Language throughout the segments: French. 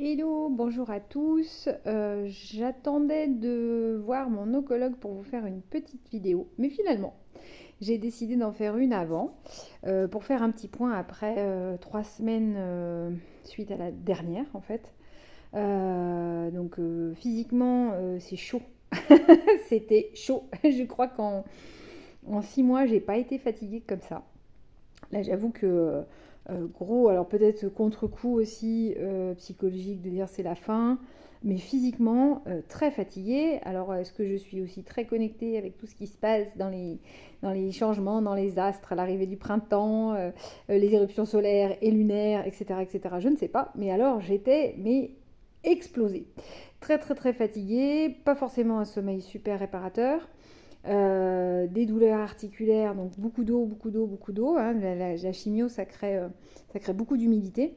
Hello, bonjour à tous. J'attendais de voir mon oncologue pour vous faire une petite vidéo, mais finalement, j'ai décidé d'en faire une avant pour faire un petit point après 3 semaines suite à la dernière en fait. Physiquement, c'est chaud. C'était chaud. Je crois qu'en 6 mois, j'ai pas été fatiguée comme ça. Là, j'avoue que gros, alors peut-être contre-coup aussi psychologique de dire c'est la fin, mais physiquement très fatiguée. Alors est-ce que je suis aussi très connectée avec tout ce qui se passe dans les changements, dans les astres, à l'arrivée du printemps, les éruptions solaires et lunaires, etc., etc. Je ne sais pas, mais alors j'étais mais explosée. Très très très fatiguée, pas forcément un sommeil super réparateur. Des douleurs articulaires, donc beaucoup d'eau, beaucoup d'eau, beaucoup d'eau, hein. La chimio, ça crée beaucoup d'humidité.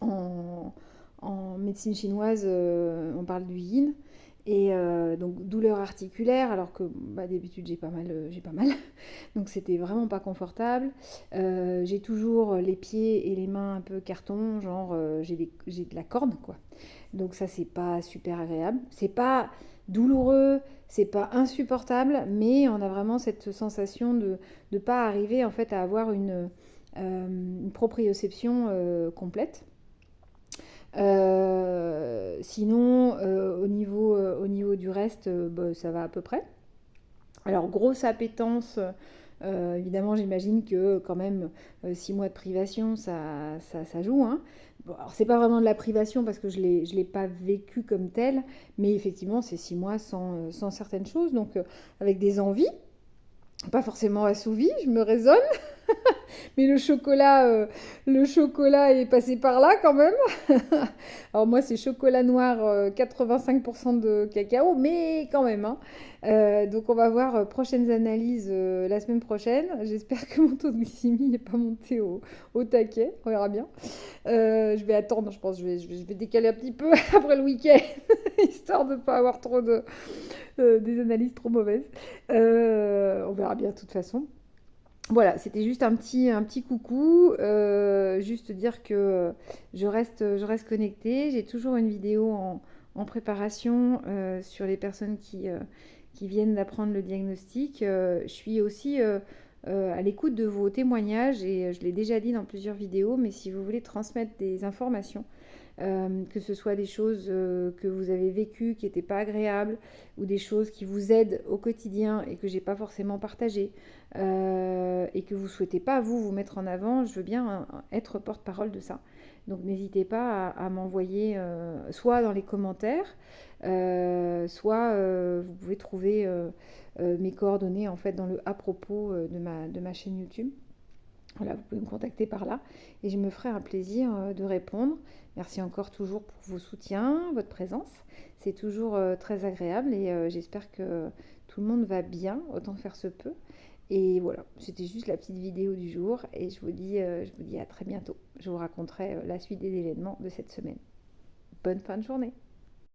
En, en médecine chinoise, on parle du yin. Et donc douleurs articulaires, alors que d'habitude j'ai pas mal. Donc c'était vraiment pas confortable. J'ai toujours les pieds et les mains un peu carton, genre j'ai de la corde quoi. Donc ça c'est pas super agréable. C'est pas douloureux, c'est pas insupportable, mais on a vraiment cette sensation de ne pas arriver en fait à avoir une proprioception complète. Sinon, au niveau du reste, ça va à peu près. Alors, grosse appétence, évidemment, j'imagine que quand même 6 mois de privation, ça joue, hein. Bon, alors, c'est pas vraiment de la privation parce que je l'ai pas vécu comme tel, mais effectivement, c'est 6 mois sans certaines choses, donc avec des envies, pas forcément assouvies, je me raisonne, mais le chocolat est passé par là quand même. Alors moi, c'est chocolat noir, 85% de cacao, mais quand même, hein. Donc on va voir prochaines analyses la semaine prochaine. J'espère que mon taux de glycémie n'est pas monté au taquet. On verra bien. Je vais attendre, je pense. Je vais décaler un petit peu après le week-end, histoire de ne pas avoir des analyses trop mauvaises. On verra bien de toute façon. Voilà, c'était juste un petit coucou, juste dire que je reste connectée. J'ai toujours une vidéo en préparation sur les personnes qui viennent d'apprendre le diagnostic. Je suis aussi à l'écoute de vos témoignages et je l'ai déjà dit dans plusieurs vidéos, mais si vous voulez transmettre des informations, que ce soit des choses que vous avez vécues qui n'étaient pas agréables ou des choses qui vous aident au quotidien et que j'ai pas forcément partagées et que vous souhaitez pas vous mettre en avant, je veux bien être porte-parole de ça. Donc n'hésitez pas à m'envoyer soit dans les commentaires, soit vous pouvez trouver mes coordonnées en fait dans le à propos de ma chaîne YouTube. Voilà, vous pouvez me contacter par là et je me ferai un plaisir de répondre. Merci encore toujours pour vos soutiens, votre présence. C'est toujours très agréable et j'espère que tout le monde va bien, autant faire se peut. Et voilà, c'était juste la petite vidéo du jour et je vous dis à très bientôt. Je vous raconterai la suite des événements de cette semaine. Bonne fin de journée.